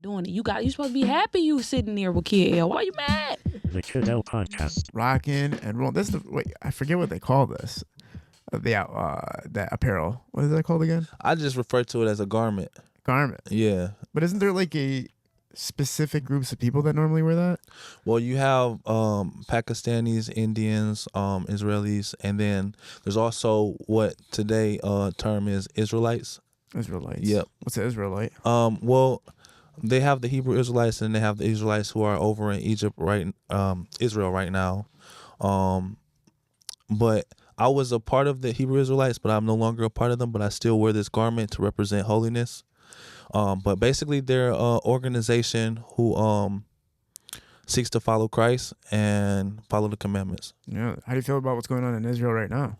doing it. You supposed to be happy you sitting there with Kid L. Why you mad? The Kid L podcast. Rocking and rolling. This is the wait. I forget what they call this. That apparel. What is that called again? I just refer to it as a garment. Garment. Yeah. But isn't there like a specific groups of people that normally wear that? Well, you have Pakistanis, Indians, Israelis, and then there's also what today term is Israelites. Israelites. Yep. What's an Israelite? Well, they have the Hebrew Israelites and they have the Israelites who are over in Egypt Israel right now. But I was a part of the Hebrew Israelites, but I'm no longer a part of them, but I still wear this garment to represent holiness. But basically they're an organization who seeks to follow Christ and follow the commandments. Yeah. How do you feel about what's going on in Israel right now?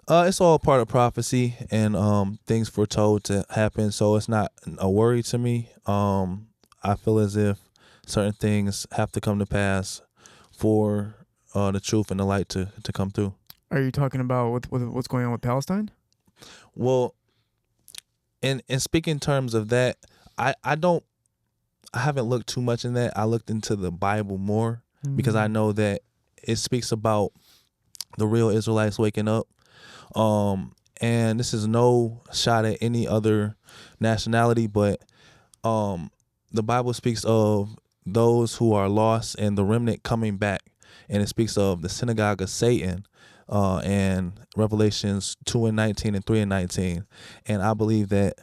It's all part of prophecy and things foretold to happen, so it's not a worry to me. I feel as if certain things have to come to pass for the truth and the light to come through. Are you talking about what's going on with Palestine? Well, in speaking in terms of that, I haven't looked too much in that. I looked into the Bible more because I know that it speaks about the real Israelites waking up. And this is no shot at any other nationality, but the Bible speaks of those who are lost and the remnant coming back, and it speaks of the synagogue of Satan and Revelations 2:19 and 3:19. And I believe that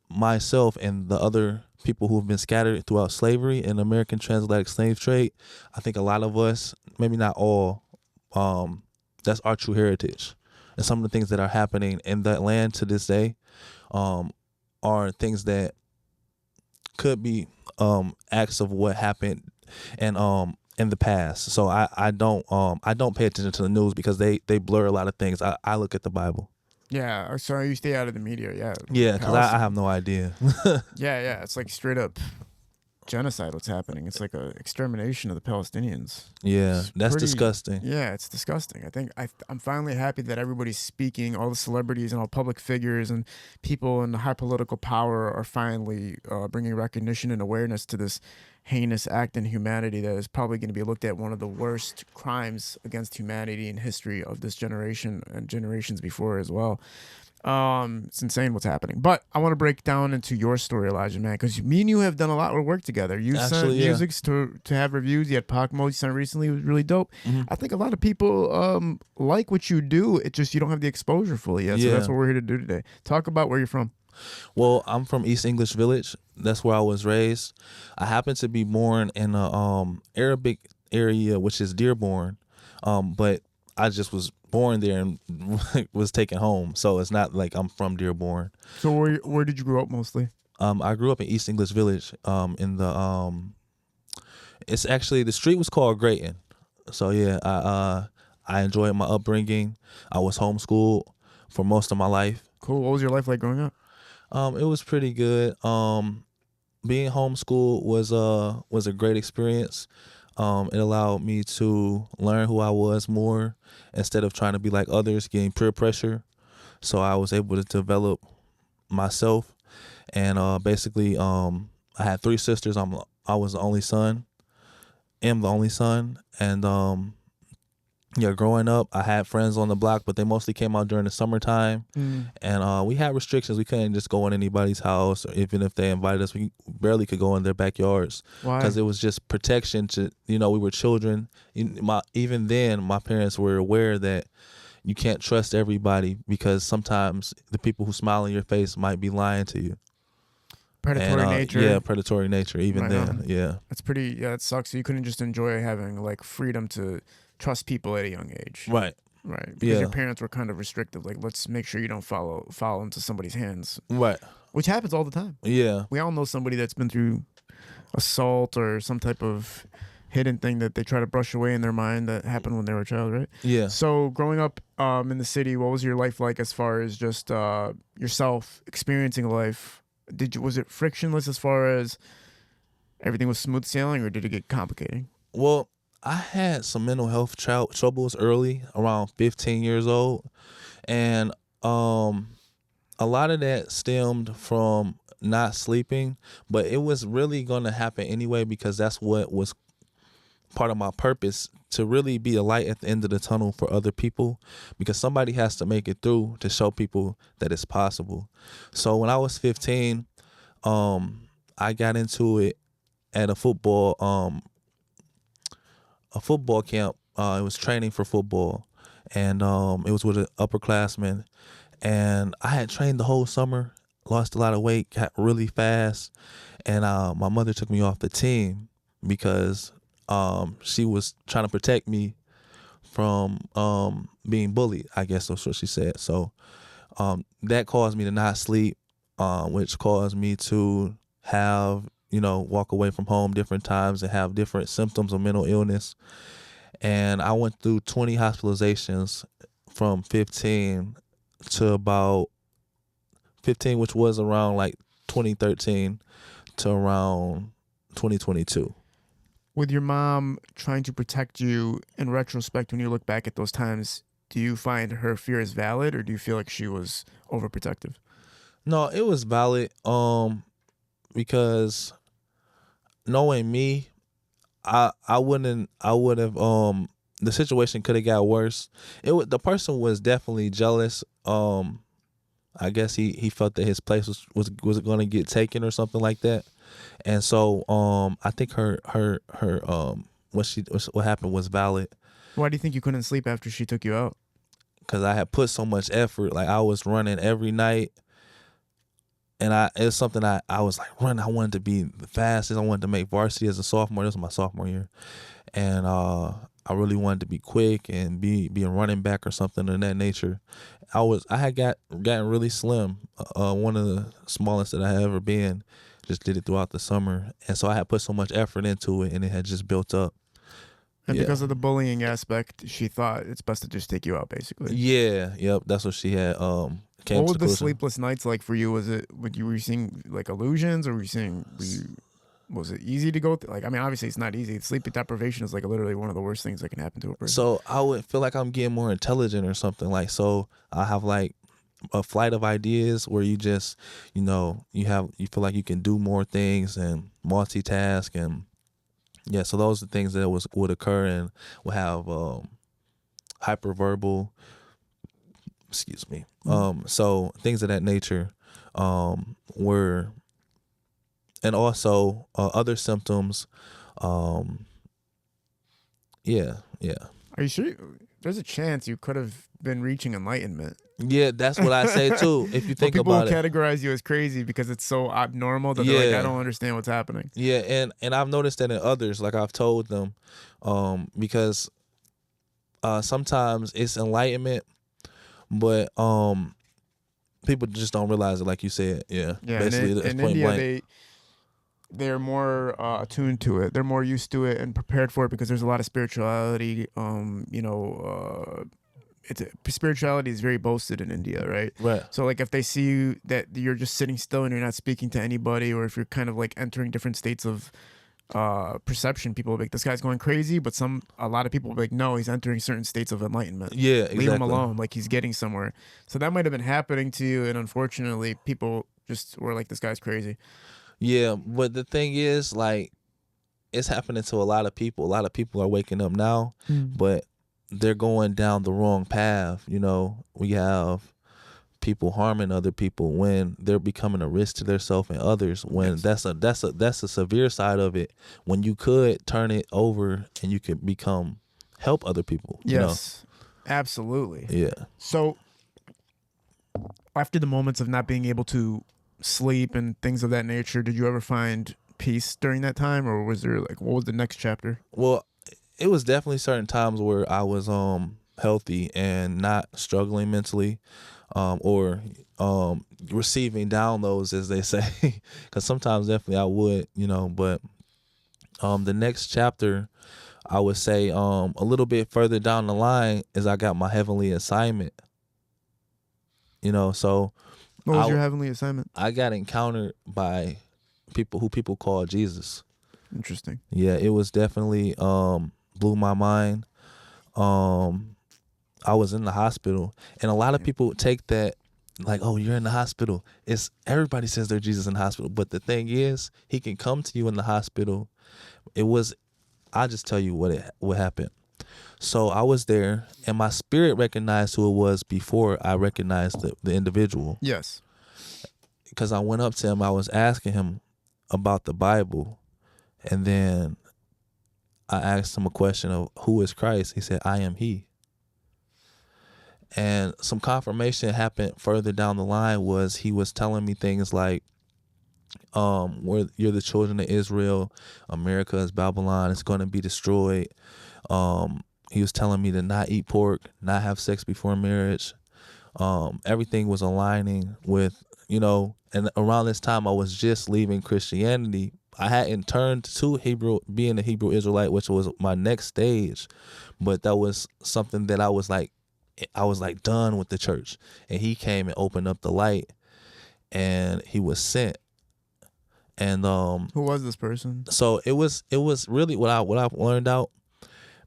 myself and the other people who have been scattered throughout slavery and American transatlantic slave trade, I think a lot of us, maybe not all, that's our true heritage. And some of the things that are happening in that land to this day are things that could be acts of what happened and in the past. So I don't pay attention to the news because they blur a lot of things. I look at the Bible. Yeah, so you stay out of the media. Yeah, because I have no idea. Yeah, it's like straight up genocide what's happening. It's like a extermination of the Palestinians. Yeah, that's disgusting. Yeah, it's disgusting. I think I'm finally happy that everybody's speaking. All the celebrities and all public figures and people in high political power are finally bringing recognition and awareness to this heinous act in humanity that is probably going to be looked at one of the worst crimes against humanity in history of this generation and generations before as well. It's insane what's happening. But I want to break down into your story, Elijah, man, because me and you have done a lot of work together. You sent music to have reviews. You had Pac-Mo you sent recently. It was really dope. Mm-hmm. I think a lot of people like what you do. It's just you don't have the exposure fully yet. So that's what we're here to do today. Talk about where you're from. Well, I'm from East English Village. That's where I was raised. I happen to be born in a Arabic area, which is Dearborn, but I just was born there and was taken home. So it's not like I'm from Dearborn. So where did you grow up mostly? I grew up in East English Village. In the it's actually the street was called Grayton. So yeah, I enjoyed my upbringing. I was homeschooled for most of my life. Cool. What was your life like growing up? It was pretty good. Being homeschooled was a great experience. It allowed me to learn who I was more instead of trying to be like others, getting peer pressure. So I was able to develop myself. And basically, I had 3 sisters. I was the only son. Am the only son. And growing up, I had friends on the block, but they mostly came out during the summertime. And we had restrictions. We couldn't just go in anybody's house, or even if they invited us, we barely could go in their backyards. Why? Because it was just protection to, we were children. Even then, my parents were aware that you can't trust everybody because sometimes the people who smile in your face might be lying to you. Predatory nature. Yeah, predatory nature, even right then. On. Yeah. That's pretty, that sucks. So you couldn't just enjoy having like freedom to trust people at a young age. Right. Because your parents were kind of restrictive. Like, let's make sure you don't fall into somebody's hands. Right. Which happens all the time. Yeah. We all know somebody that's been through assault or some type of hidden thing that they try to brush away in their mind that happened when they were a child, right? Yeah. So growing up in the city, what was your life like as far as just yourself experiencing life? Was it frictionless as far as everything was smooth sailing, or did it get complicated? Well, I had some mental health troubles early, around 15 years old. And a lot of that stemmed from not sleeping, but it was really going to happen anyway because that's what was part of my purpose, to really be a light at the end of the tunnel for other people, because somebody has to make it through to show people that it's possible. So when I was 15, I got into it at a football camp. It was training for football, and it was with an upperclassman. And I had trained the whole summer, lost a lot of weight, got really fast, and my mother took me off the team because she was trying to protect me from being bullied, I guess that's what she said. So that caused me to not sleep, which caused me to have, walk away from home different times and have different symptoms of mental illness. And I went through 20 hospitalizations from 15 to about 15, which was around like 2013 to around 2022. With your mom trying to protect you, in retrospect, when you look back at those times, do you find her fear is valid, or do you feel like she was overprotective? No, it was valid, because knowing me, I would have, the situation could have got worse. The person was definitely jealous. I guess he felt that his place was going to get taken or something like that. And so I think her what happened was valid. Why do you think you couldn't sleep after she took you out? Because I had put so much effort. Like, I was running every night, and it was something I was like running. I wanted to be the fastest. I wanted to make varsity as a sophomore. This was my sophomore year, and I really wanted to be quick and be a running back or something of that nature. I had gotten really slim. One of the smallest that I had ever been. Just did it throughout the summer, and so I had put so much effort into it, and it had just built up. And because of the bullying aspect, she thought it's best to just take you out, basically. Yeah, yep, that's what she had. What was the sleepless nights like for you? Was it were you seeing like illusions, or was it easy to go through? Like, I mean, obviously it's not easy. Sleep deprivation is like literally one of the worst things that can happen to a person. So I would feel like I'm getting more intelligent or something. Like, so I have like a flight of ideas where you just, you feel like you can do more things and multitask, and yeah. So those are things that would occur, and would have hyperverbal. Excuse me. So things of that nature were, and also other symptoms. Yeah. Are you sure? There's a chance you could have been reaching enlightenment. Yeah, that's what I say too. If you think about it, people categorize you as crazy because it's so abnormal that they're like, I don't understand what's happening. Yeah, and I've noticed that in others. Like, I've told them, because sometimes it's enlightenment, but people just don't realize it. Like you said, yeah. Basically, in India, they're more attuned to it. They're more used to it and prepared for it because there's a lot of spirituality. Spirituality is very boasted in India, right? Right. So like if they see you that you're just sitting still and you're not speaking to anybody, or if you're kind of like entering different states of perception, people will be like, this guy's going crazy, but a lot of people will be like, no, he's entering certain states of enlightenment. Yeah, exactly. Leave him alone, like he's getting somewhere. So that might have been happening to you, and unfortunately people just were like, this guy's crazy. Yeah, but the thing is, like, it's happening to a lot of people. A lot of people are waking up now, but they're going down the wrong path. We have people harming other people when they're becoming a risk to themselves and others. When that's a severe side of it. When you could turn it over and you could help other people. Yes, absolutely. Yeah. So after the moments of not being able to sleep and things of that nature, did you ever find peace during that time, or was there what was the next chapter? Well, it was definitely certain times where I was healthy and not struggling mentally, or receiving downloads, as they say, because sometimes definitely I would, but the next chapter, I would say a little bit further down the line, is I got my heavenly assignment. So what was your heavenly assignment? I got encountered by people who people call Jesus. Interesting. Yeah, it was definitely blew my mind. I was in the hospital, and a lot of people take that like, oh, you're in the hospital. It's everybody says they're Jesus in the hospital, but the thing is, he can come to you in the hospital. I'll just tell you what happened. So I was there, and my spirit recognized who it was before I recognized the individual. Yes. Because I went up to him, I was asking him about the Bible, and then I asked him a question of who is Christ. He said, I am he. And some confirmation happened further down the line was he was telling me things like, you're the children of Israel, America is Babylon, it's going to be destroyed. He was telling me to not eat pork, not have sex before marriage. Everything was aligning with, and around this time I was just leaving Christianity. I hadn't turned to being a Hebrew Israelite, which was my next stage, but that was something that I was like done with the church. And he came and opened up the light, and he was sent. And who was this person? So it was really what I learned out,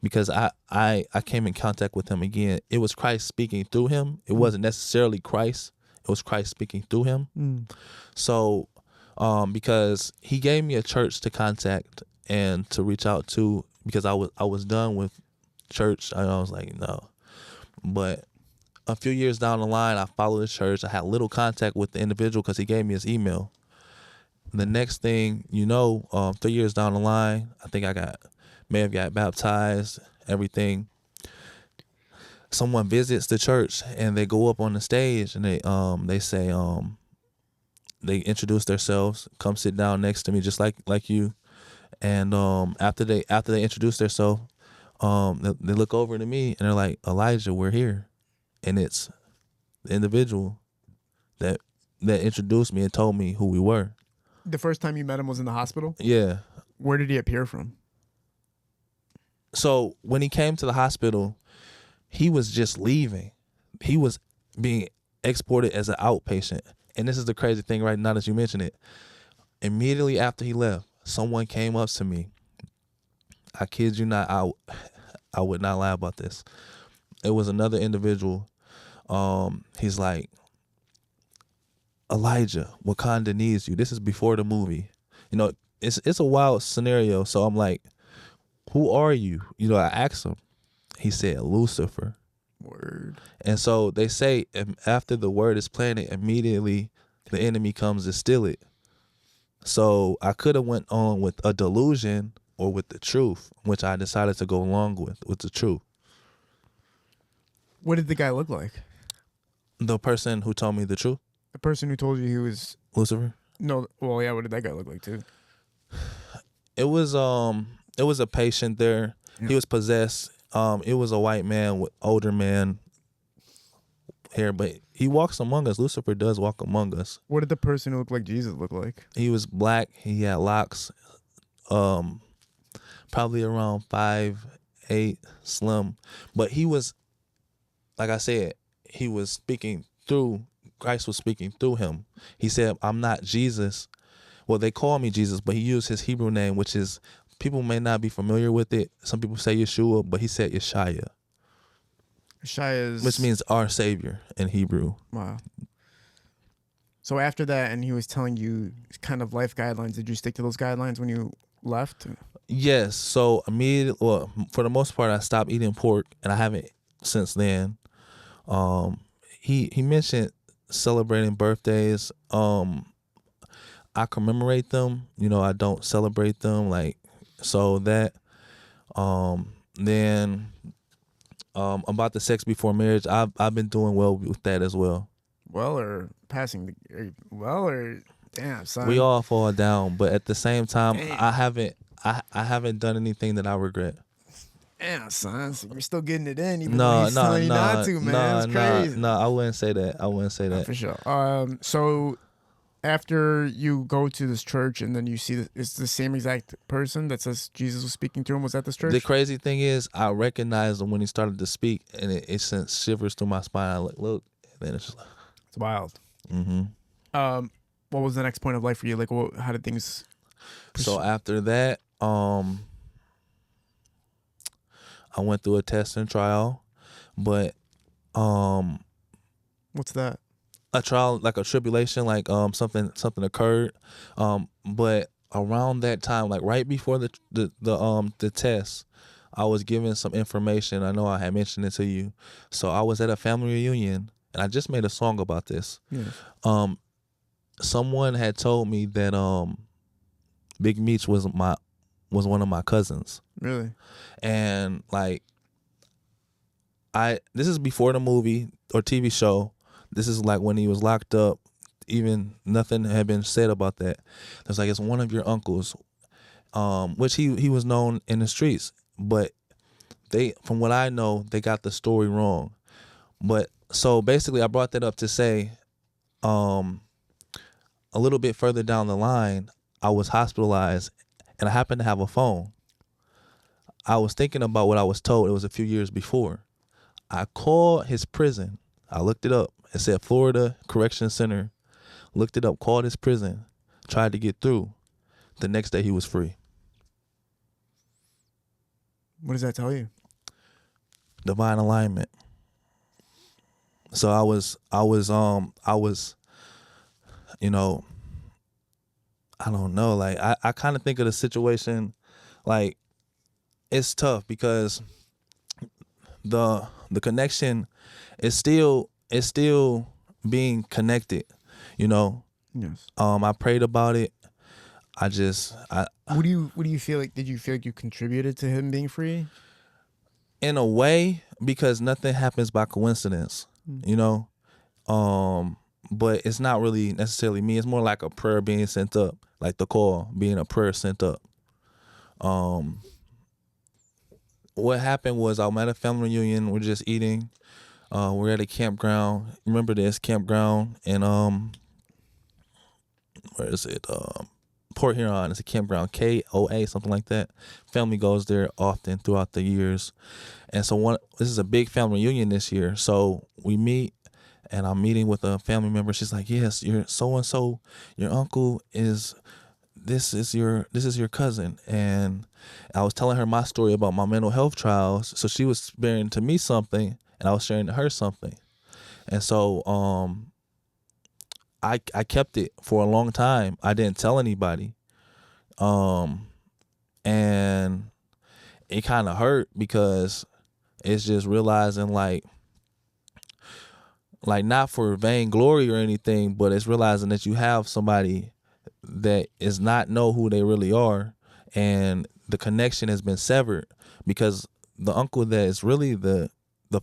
because I came in contact with him again. It was Christ speaking through him. It wasn't necessarily Christ. It was Christ speaking through him. So because he gave me a church to contact and to reach out to, because I was done with church. I was like, no. But a few years down the line, I followed the church. I had little contact with the individual because he gave me his email. The next thing 3 years down the line, I think I may have got baptized, everything. Someone visits the church and they go up on the stage and they say, they introduce themselves, come sit down next to me just like you. And after they introduce themselves, they look over to me and they're like, Elijah, we're here. And it's the individual that introduced me and told me who we were. The first time you met him was in the hospital? Yeah. Where did he appear from? So when he came to the hospital, he was just leaving. He was being exported as an outpatient. And this is the crazy thing right now that you mention it. Immediately after he left, someone came up to me. I kid you not, I would not lie about this. It was another individual. He's like, Elijah, Wakanda needs you. This is before the movie. It's a wild scenario. So I'm like, who are you? I asked him. He said, Lucifer. Word. And so they say after the word is planted, immediately the enemy comes to steal it. So I could have went on with a delusion or with the truth, which I decided to go along with the truth. What did the guy look like? The person who told me the truth? The person who told you he was Lucifer? No, well, yeah, what did that guy look like too? It was a patient there. Yeah. He was possessed. It was a white man, older man hair, but he walks among us. Lucifer does walk among us. What did the person who looked like Jesus look like? He was black. He had locks. Probably around 5'8", slim. But he was, like I said, he was speaking through, Christ was speaking through him. He said, I'm not Jesus. Well, they call me Jesus, but he used his Hebrew name, which is, people may not be familiar with it. Some people say Yeshua, but he said Yeshaya. Yeshaya is... which means our Savior in Hebrew. Wow. So after that, and he was telling you kind of life guidelines, did you stick to those guidelines when you left? Yes. So immediately, well, for the most part, I stopped eating pork, and I haven't since then. He mentioned celebrating birthdays. I commemorate them. I don't celebrate them. So that. Then about the sex before marriage, I've been doing well with that as well. Well, or passing the or damn son. We all fall down, but at the same time, damn. I haven't done anything that I regret. Damn, son, so you're still getting it in, even though he's telling you not to, man. It's crazy. No, I wouldn't say that. For sure. So after you go to this church and then you see it's the same exact person that says Jesus was speaking to him. Was at this church? The crazy thing is, I recognized him when he started to speak, and it sent shivers through my spine. I look, and then it's just like, it's wild. Mm-hmm. What was the next point of life for you? How did things? So after that, I went through a test and trial, but what's that? a trial, like a tribulation, like something occurred, but around that time, like right before the test, I was given some information. I know I had mentioned it to you. So I was at a family reunion, and I just made a song about this. Yes. Someone had told me that Big Meech was one of my cousins, Really? and like this is before the movie or TV show. This is like when he was locked up. Even nothing had been said about that. There's like, it's one of your uncles, which he was known in the streets, but from what I know, they got the story wrong. But so basically, I brought that up to say, a little bit further down the line, I was hospitalized, and I happened to have a phone. I was thinking about what I was told. It was a few years before. I called his prison. I looked it up. It said Florida Correction Center. Looked it up, called his prison, tried to get through. The next day he was free. What does that tell you? Divine alignment. So I was, you know, I don't know. Like I kind of think of the situation, like it's tough because the connection is still being connected. Yes. I prayed about it. What do you feel like? Did you feel like you contributed to him being free? In a way, because nothing happens by coincidence, but it's not really necessarily me. It's more like a prayer being sent up, like the call being a prayer sent up. What happened was I'm at a family reunion. We're just eating. We're at a campground. Remember this campground in where is it? Port Huron. It's a campground, KOA, something like that. Family goes there often throughout the years. And so this is a big family reunion this year. So we meet, and I'm meeting with a family member. She's like, yes, you're so-and-so, your uncle this is your cousin. And I was telling her my story about my mental health trials. So she was sharing to me something, and I was sharing to her something. And so I kept it for a long time. I didn't tell anybody. And it kind of hurt because it's just realizing like not for vainglory or anything, but it's realizing that you have somebody that is not know who they really are, and the connection has been severed because the uncle that is really the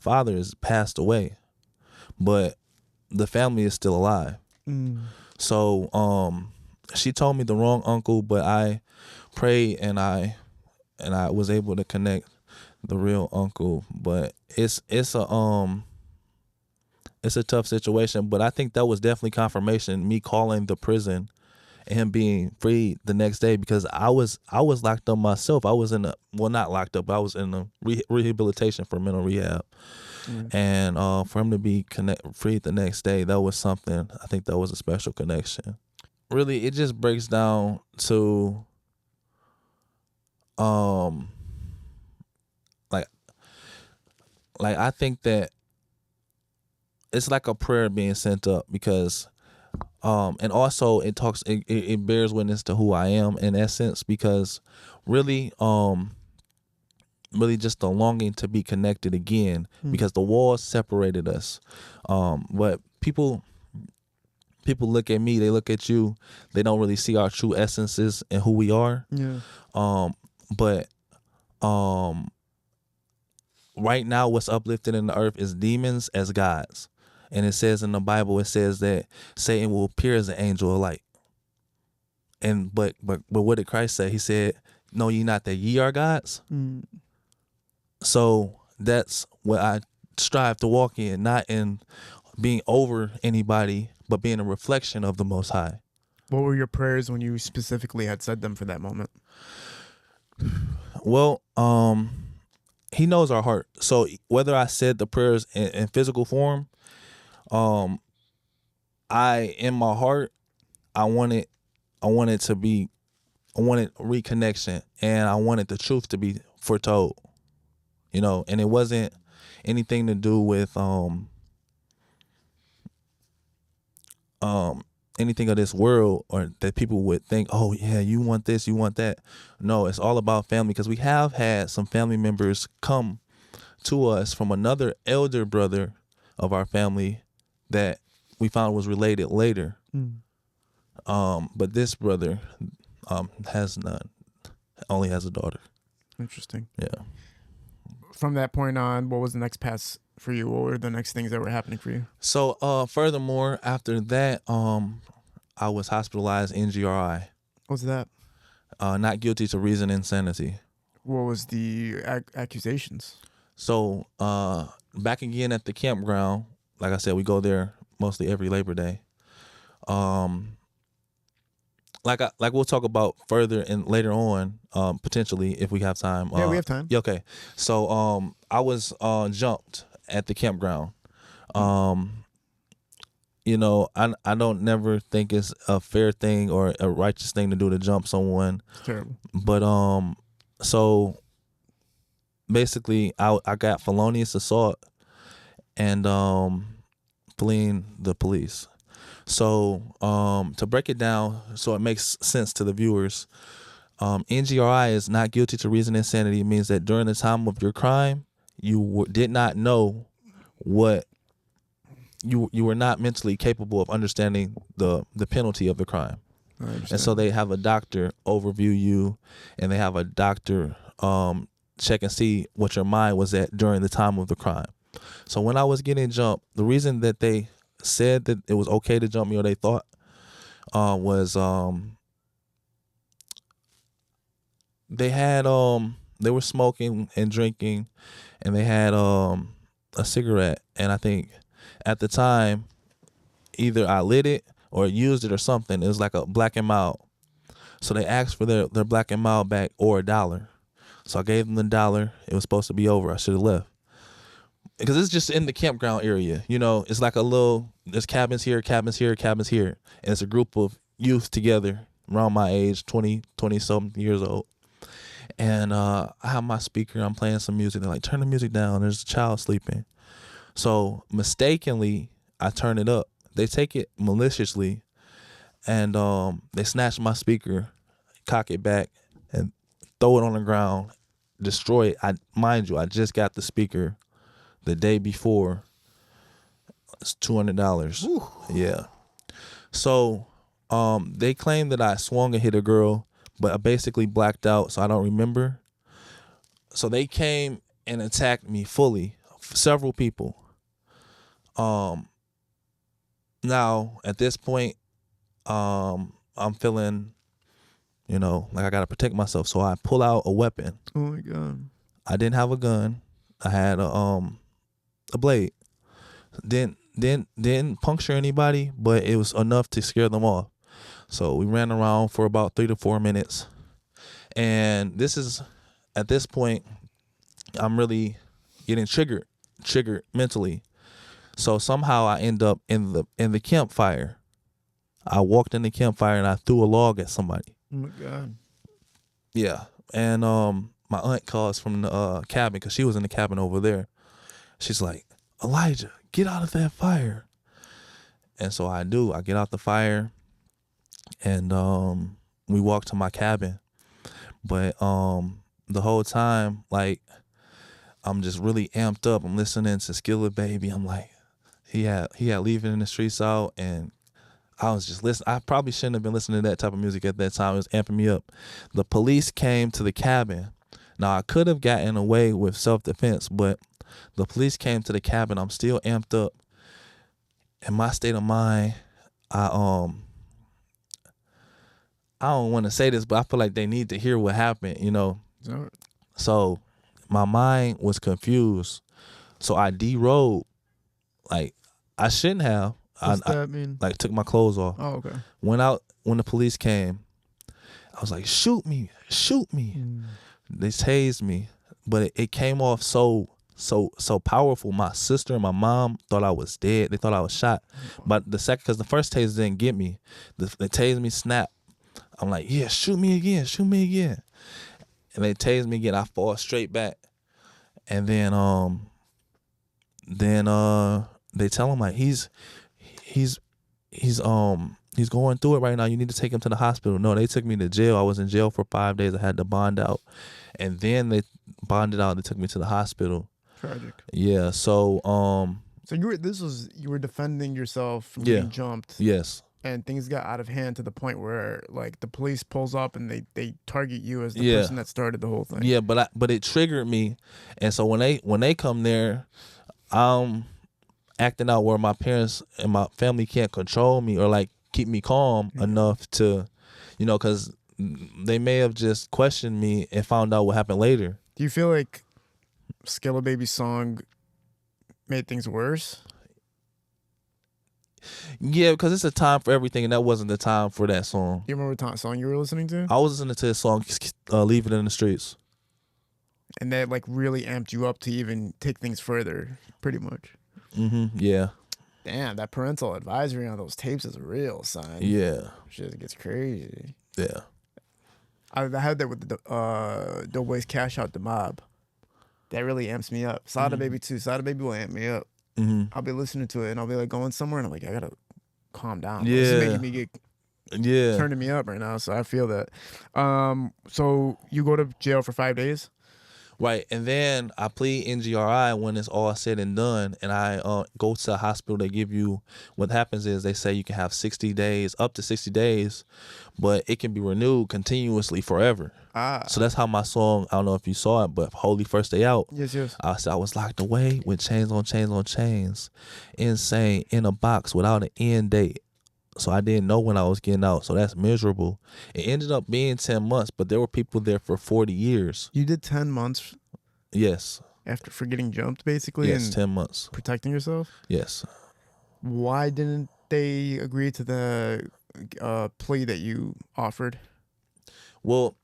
father has passed away, but the family is still alive. So she told me the wrong uncle, but I prayed and I was able to connect the real uncle. But it's a tough situation. But I think that was definitely confirmation, me calling the prison and him being free the next day, because I was locked up myself. I was not locked up, but I was in a rehabilitation for mental rehab. And for him to be free the next day, that was something. I think that was a special connection. Really, it just breaks down to like I think that it's like a prayer being sent up, because and also it bears witness to who I am in essence, because really just the longing to be connected again, because the walls separated us. But people look at me, they look at you, they don't really see our true essences and who we are. Yeah. But right now what's uplifted in the earth is demons as gods. And it says in the Bible, it says that Satan will appear as an angel of light. And but what did Christ say? He said, "Know ye not that ye are gods?" So that's what I strive to walk in, not in being over anybody, but being a reflection of the Most High. What were your prayers when you specifically had said them for that moment? Well, he knows our heart. So whether I said the prayers in physical form, in my heart, I wanted reconnection, and I wanted the truth to be foretold. And it wasn't anything to do with anything of this world, or that people would think, oh yeah, you want this, you want that. No, it's all about family, because we have had some family members come to us from another elder brother of our family that we found was related later. But this brother has none, only has a daughter. Interesting. Yeah. From that point on, what was the next pass for you? What were the next things that were happening for you? So furthermore, after that, I was hospitalized NGRI. What was that? Not guilty to reason insanity. What was the accusations? So back again at the campground, like I said, we go there mostly every Labor Day. Like we'll talk about further and later on, potentially if we have time. Yeah, we have time. Yeah, okay. So I was jumped at the campground. You know, I don't never think it's a fair thing or a righteous thing to do to jump someone. It's terrible. But so basically I got felonious assault and fleeing the police. So to break it down so it makes sense to the viewers, NGRI is not guilty to reason insanity. It means that during the time of your crime, you did not know what you were not mentally capable of understanding the penalty of the crime. And so they have a doctor overview you, and they have a doctor check and see what your mind was at during the time of the crime. So when I was getting jumped, the reason that they said that it was okay to jump me, or they thought, was they had they were smoking and drinking, and they had a cigarette, and I think at the time either I lit it or used it or something. It was like a Black and Mild. So they asked for their Black and Mild back or $1. So I gave them the $1. It was supposed to be over. I should have left. Because it's just in the campground area. You know, it's like there's cabins here, cabins here, cabins here. And it's a group of youth together around my age, 20-something years old. And I have my speaker. I'm playing some music. They're like, turn the music down. There's a child sleeping. So mistakenly, I turn it up. They take it maliciously, and they snatch my speaker, cock it back, and throw it on the ground, destroy it. Mind you, I just got the speaker the day before. It's $200. Ooh. Yeah. So they claim that I swung and hit a girl, but I basically blacked out, so I don't remember. So they came and attacked me fully, several people. Now at this point, I'm feeling, like I gotta protect myself. So I pull out a weapon. Oh my God. I didn't have a gun. I had a blade. Didn't puncture anybody, but it was enough to scare them off. So we ran around for about 3 to 4 minutes, and at this point, I'm really getting triggered mentally. So somehow I end up in the campfire. I walked in the campfire and I threw a log at somebody. Oh my God. Yeah, and my aunt calls from the cabin, because she was in the cabin over there. She's like, Elijah, get out of that fire. And so I do. I get out the fire, and we walk to my cabin. But the whole time, like, I'm just really amped up. I'm listening to Skillet Baby. I'm like, he had Leaving in the Streets out, and I was just listening. I probably shouldn't have been listening to that type of music at that time. It was amping me up. The police came to the cabin. Now, I could have gotten away with self-defense, but the police came to the cabin. I'm still amped up. In my state of mind, I don't want to say this, but I feel like they need to hear what happened, So my mind was confused. So I derobed. Like, I shouldn't have. What's that mean? Like, took my clothes off. Oh, okay. Went out when the police came. I was like, shoot me. They tased me, but it came off so powerful. My sister and my mom thought I was dead. They thought I was shot. But because the first taser didn't get me. The tased me, snap. I'm like, yeah, shoot me again. And they tased me again. I fall straight back. And then they tell him, like, he's he's going through it right now. You need to take him to the hospital. No, they took me to jail. I was in jail for 5 days. I had to bond out, and then they bonded out. They took me to the hospital. Tragic. Yeah. So So you were defending yourself from Yeah. getting jumped, yes. and things got out of hand to the point where like the police pulls up and they target you as the Yeah. person that started the whole thing. Yeah, but it triggered me, and so when they come there, I'm acting out where my parents and my family can't control me or like keep me calm enough to, because they may have just questioned me and found out what happened later. Do you feel like Skilla Baby's song made things worse? Yeah, because it's a time for everything, and that wasn't the time for that song. Do you remember what song you were listening to? I was listening to this song, "Leave It in the Streets." And that like really amped you up to even take things further, pretty much. Yeah. Damn, that parental advisory on those tapes is real, son. Yeah. Shit gets crazy. Yeah. I had that with the Doughboys Cash Out the Mob. That really amps me up. Sada Baby too. Sada Baby will amp me up. I'll be listening to it and I'll be like going somewhere and I'm like, I gotta calm down. Yeah. This is making me get Yeah. turning me up right now. So I feel that. So you go to jail for 5 days? Right, and then I plead NGRI when it's all said and done, and I go to the hospital. They give you, what happens is they say you can have 60 days, up to 60 days, but it can be renewed continuously forever. So that's how my song, I don't know if you saw it, but Holy First Day Out. Yes. I said I was locked away with chains on chains on chains, insane, in a box without an end date. So I didn't know when I was getting out. So that's miserable. It ended up being 10 months, but there were people there for 40 years. You did 10 months Yes. for getting jumped, basically? Yes, and 10 months. protecting yourself? Yes. Why didn't they agree to the plea that you offered? Well,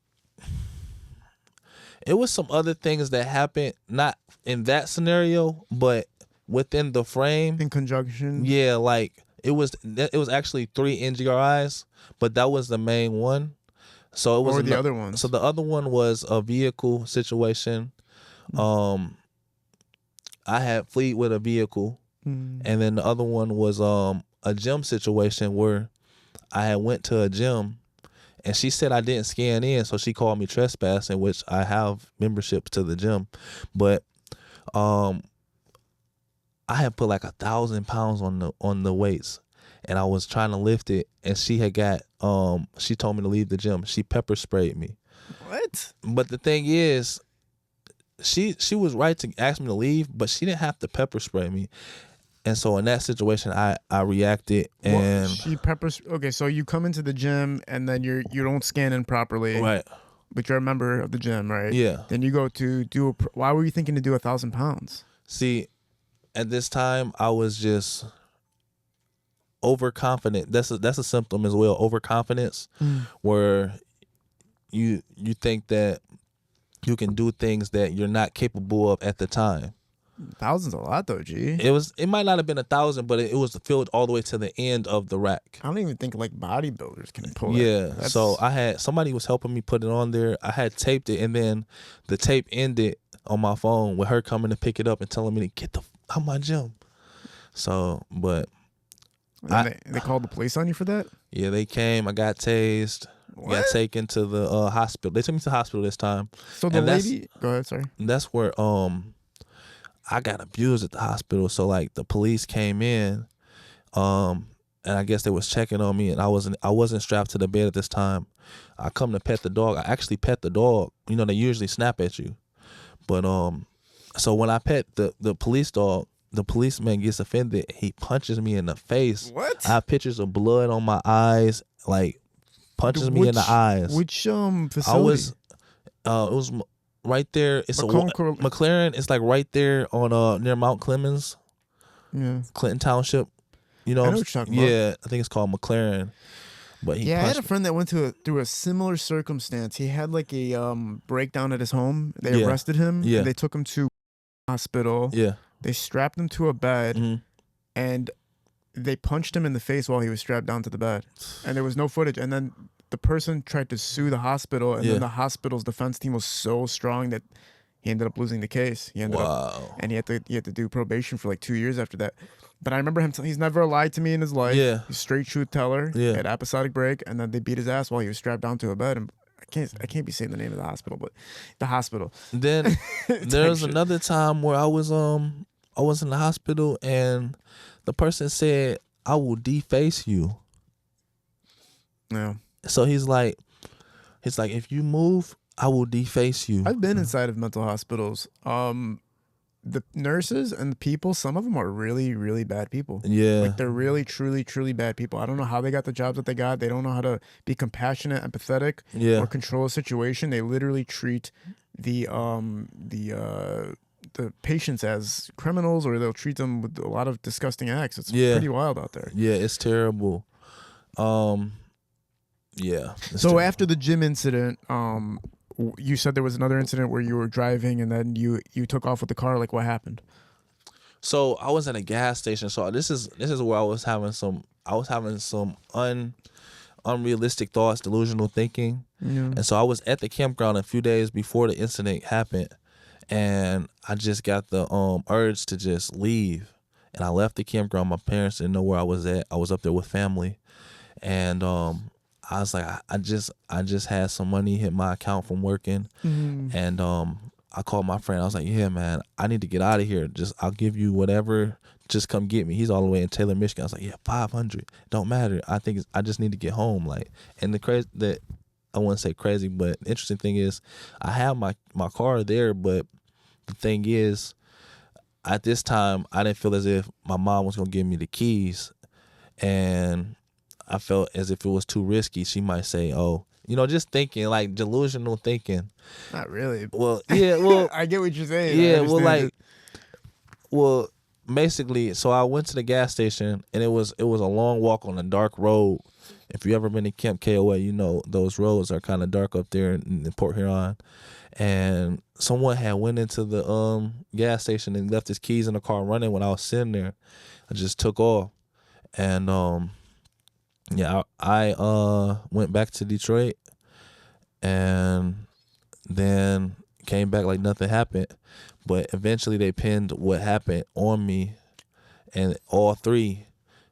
it was some other things that happened, not in that scenario, but within the frame. In conjunction? Yeah, like it was actually 3 NGRIs, but that was the main one. So it was Or the other ones? So the other one was a vehicle situation. I had fleet with a vehicle, and then the other one was a gym situation where I had went to a gym, and she said I didn't scan in, so she called me trespassing, which I have memberships to the gym, but I had put like 1,000 pounds on the weights, and I was trying to lift it, and she had she told me to leave the gym. She pepper sprayed me. What? But the thing is, she was right to ask me to leave, but she didn't have to pepper spray me. And so in that situation, I reacted, and she peppers. Okay, so you come into the gym and then you don't scan in properly, right. but you're a member of the gym, right? Yeah. Then you go to do. Why were you thinking to do 1,000 pounds? See, at this time, I was just overconfident. That's a symptom as well. Overconfidence, where you think that you can do things that you're not capable of at the time. 1,000's a lot though, G. It might not have been 1,000, but it was filled all the way to the end of the rack. I don't even think like bodybuilders can pull Yeah. that. So I had somebody was helping me put it on there. I had taped it, and then the tape ended on my phone with her coming to pick it up and telling me to get out of my gym. So, but they called the police on you for that? Yeah, they came. I got tased. What? Got taken to the hospital. They took me to the hospital this time. So the lady, go ahead, sorry. That's where I got abused at the hospital. So like the police came in, and I guess they was checking on me, and I wasn't strapped to the bed at this time. I come to pet the dog. I actually pet the dog. You know, they usually snap at you, but so when I pet the police dog, the policeman gets offended. He punches me in the face. What? I have pictures of blood on my eyes, like punches me in the eyes. Which facility? I was, it was right there. It's McLaren. It's like right there on near Mount Clemens, Clinton Township. You know, I know what you're talking about. Yeah, I think it's called McLaren. But I had a friend that went through a similar circumstance. He had like a breakdown at his home. They arrested him. Yeah. And they took him to hospital. Yeah. They strapped him to a bed, and they punched him in the face while he was strapped down to the bed. And there was no footage. And then the person tried to sue the hospital, and then the hospital's defense team was so strong that he ended up losing the case. He ended up, and he had to do probation for like 2 years after that. But I remember him. He's never lied to me in his life. Yeah. He's a straight truth teller. Yeah. At episodic break, and then they beat his ass while he was strapped down to a bed. And I can't be saying the name of the hospital, but the hospital. Then there was shit. another time where I was in the hospital and the person said, "I will deface you." Yeah. So he's like, if you move, I will deface you. I've been inside of mental hospitals. The nurses and the people, some of them are really, really bad people. Yeah. Like they're really, truly, truly bad people. I don't know how they got the jobs that they got. They don't know how to be compassionate, empathetic, Yeah. or control a situation. They literally treat the patients as criminals, or they'll treat them with a lot of disgusting acts. It's pretty wild out there. Yeah, it's terrible. Yeah. So terrible. after the gym incident, you said there was another incident where you were driving and then you took off with the car. Like, what happened? So I was at a gas station. So this is where I was having some unrealistic thoughts, delusional thinking. Yeah. And so I was at the campground a few days before the incident happened, and I just got the urge to just leave. And I left the campground. My parents didn't know where I was at. I was up there with family, and I was like, I just had some money hit my account from working, and I called my friend. I was like, yeah, man, I need to get out of here. I'll give you whatever. Just come get me. He's all the way in Taylor, Michigan. I was like, yeah, 500. Don't matter. I just need to get home. Like, and I wouldn't say crazy, but the interesting thing is, I have my car there, but the thing is, at this time, I didn't feel as if my mom was gonna give me the keys, and I felt as if it was too risky. She might say, "Oh, just thinking, like delusional thinking." Not really. Well, yeah, well, I get what you're saying. yeah, well, basically, so I went to the gas station, and it was a long walk on a dark road. If you ever been to Camp KOA, you know those roads are kind of dark up there in Port Huron. And someone had went into the gas station and left his keys in the car running when I was sitting there. I just took off, and I went back to Detroit, and then came back like nothing happened. But eventually they pinned what happened on me, and all three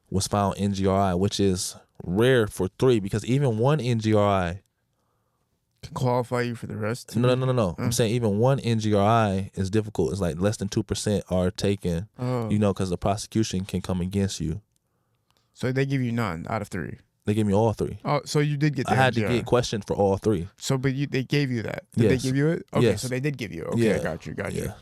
was found NGRI, which is rare for three, because even one NGRI can qualify you for the rest. No. I'm saying even one NGRI is difficult. It's like less than 2% are taken, because the prosecution can come against you. So they give you none out of three. They gave me all three. Oh, so you did get the I had NGR. to get questioned for all three. So, but they gave you that. Did Yes. they give you it? Okay, Yes. so they did give you. Okay, Yeah. I got you. Yeah.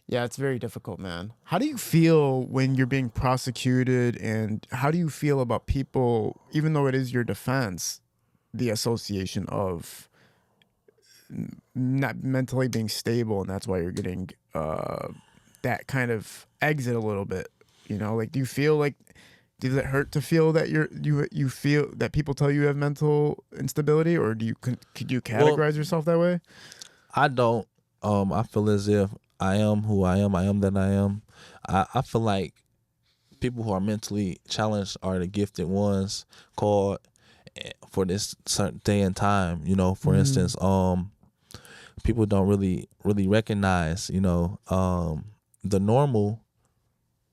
Yeah, it's very difficult, man. How do you feel when you're being prosecuted, and how do you feel about people, even though it is your defense, the association of not mentally being stable, and that's why you're getting that kind of exit a little bit? Like, do you feel like, does it hurt to feel that you feel that people tell you have mental instability, or could you categorize yourself that way? I don't. I feel as if I am who I am. I am that I am. I feel like people who are mentally challenged are the gifted ones called for this certain day and time. For instance, people don't really recognize. The normal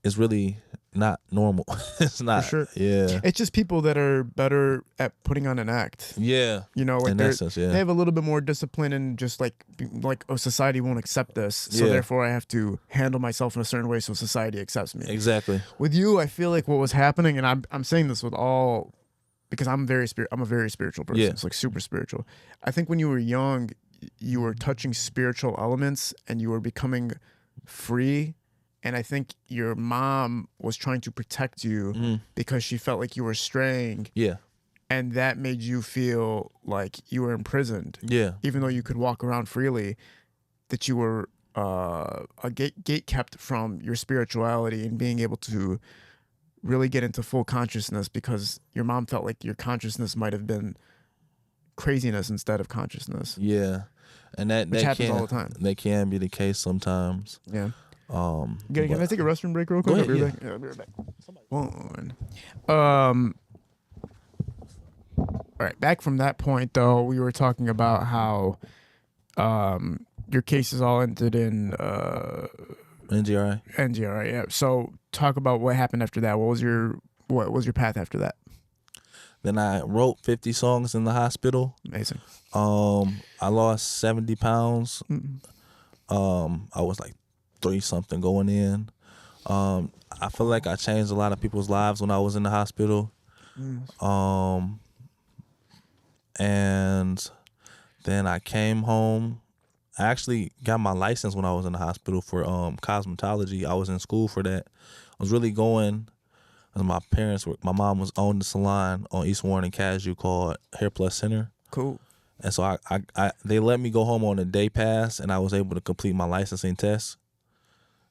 is really not normal. It's not. For sure. Yeah. It's just people that are better at putting on an act. Yeah. Like in that sense, yeah. They have a little bit more discipline, and just like society won't accept this, so therefore I have to handle myself in a certain way so society accepts me. Exactly. With you, I feel like what was happening, and I'm saying this with all, because I'm a very spiritual person. Yeah. It's like super spiritual. I think when you were young, you were touching spiritual elements and you were becoming free. And I think your mom was trying to protect you because she felt like you were straying. Yeah. And that made you feel like you were imprisoned. Yeah. Even though you could walk around freely, that you were a gate kept from your spirituality and being able to really get into full consciousness, because your mom felt like your consciousness might have been craziness instead of consciousness. Yeah. And which happens all the time. That can be the case sometimes. Yeah. Can Can I take a restroom break real quick? Go ahead, I'll be right back. One. All right. Back from that point, though, we were talking about how your cases all ended in NGRI. NGRI. Yeah. So talk about what happened after that. What was your path after that? Then I wrote 50 songs in the hospital. Amazing. I lost 70 pounds. Mm. I was like 3-something going in. I feel like I changed a lot of people's lives when I was in the hospital. And then I came home. I actually got my license when I was in the hospital for cosmetology. I was in school for that. I was really going, as my mom was owned the salon on East Warren and Cashew called Hair Plus Center. Cool. And so they let me go home on a day pass, and I was able to complete my licensing test.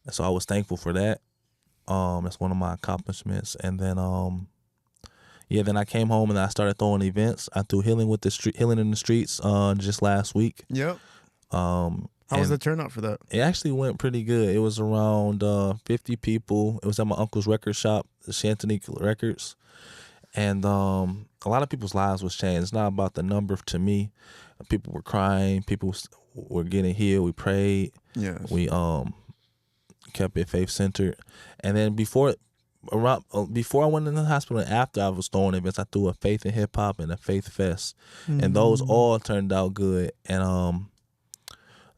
And so I was thankful for that. That's one of my accomplishments. And then then I came home and I started throwing events. I threw Healing in the Streets just last week. Yep. How was the turnout for that? It actually went pretty good. It was around 50 people. It was at my uncle's record shop, the Shantanique Records. And a lot of people's lives was changed. It's not about the number to me. People were crying. People were getting healed. We prayed. Yes. We kept it faith-centered. And then before I went in the hospital and after I was throwing events, I threw a Faith in Hip Hop and a Faith Fest. And those all turned out good. And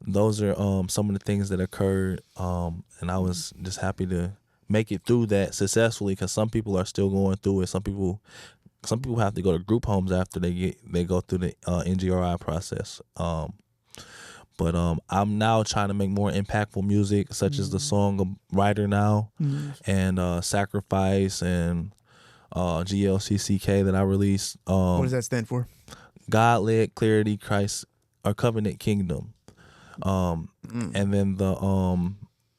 those are some of the things that occurred. And I was just happy to make it through that successfully, because some people are still going through it. Some people have to go to group homes after they go through the NGRI process. But I'm now trying to make more impactful music, such as the song Writer Now and Sacrifice and GLCCK that I released. What does that stand for? God-led clarity, Christ, or covenant kingdom. And then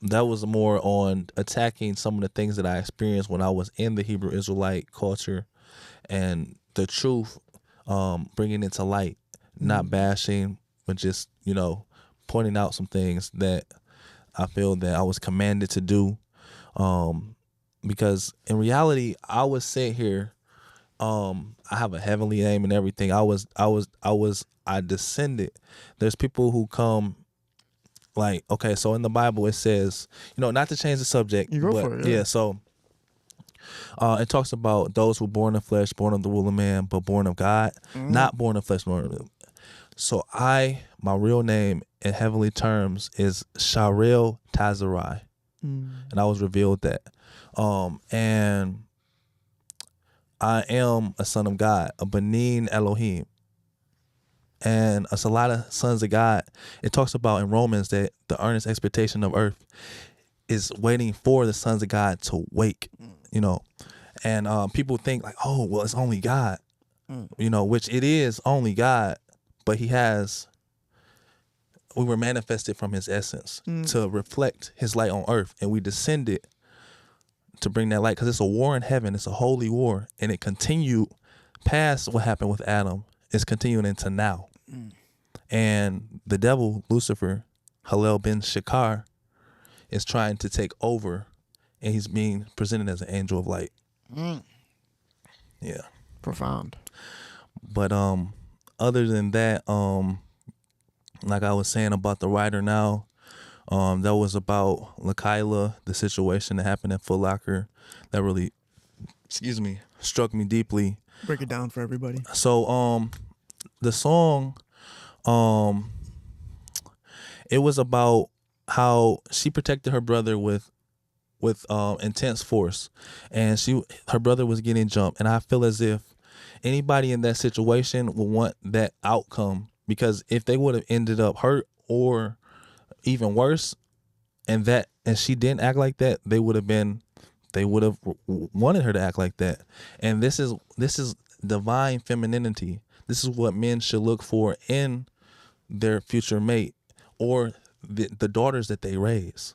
that was more on attacking some of the things that I experienced when I was in the Hebrew Israelite culture, and the truth, bringing it to light, not bashing, but just, pointing out some things that I feel that I was commanded to do. Because in reality, I was sent here. I have a heavenly name and everything. I descended. There's people who come, like, okay, so in the Bible it says, not to change the subject. You go but, for it. Yeah. So it talks about those who born of flesh, born of the will of man, but born of God, not born of flesh, nor of. So my real name in heavenly terms is Sharel Tazarai. And I was revealed that. And I am a son of God, a Benin Elohim. And it's a lot of sons of God. It talks about in Romans that the earnest expectation of earth is waiting for the sons of God to wake, And people think like, oh, well, it's only God, which it is only God. But we were manifested from his essence to reflect his light on earth. And we descended to bring that light, because it's a war in heaven. It's a holy war. And it continued past what happened with Adam. It's continuing into now. And the devil, Lucifer, Hallel ben Shakar, is trying to take over. And he's being presented as an angel of light. Yeah. Profound. But other than that, like I was saying about the Writer Now, that was about Lakaila, the situation that happened at Foot Locker that really, struck me deeply. Break it down for everybody. So the song, it was about how she protected her brother with intense force, and her brother was getting jumped, and I feel as if anybody in that situation would want that outcome, because if they would have ended up hurt or even worse, and she didn't act like that, they would have wanted her to act like that. And this is divine femininity. This is what men should look for in their future mate or the daughters that they raise.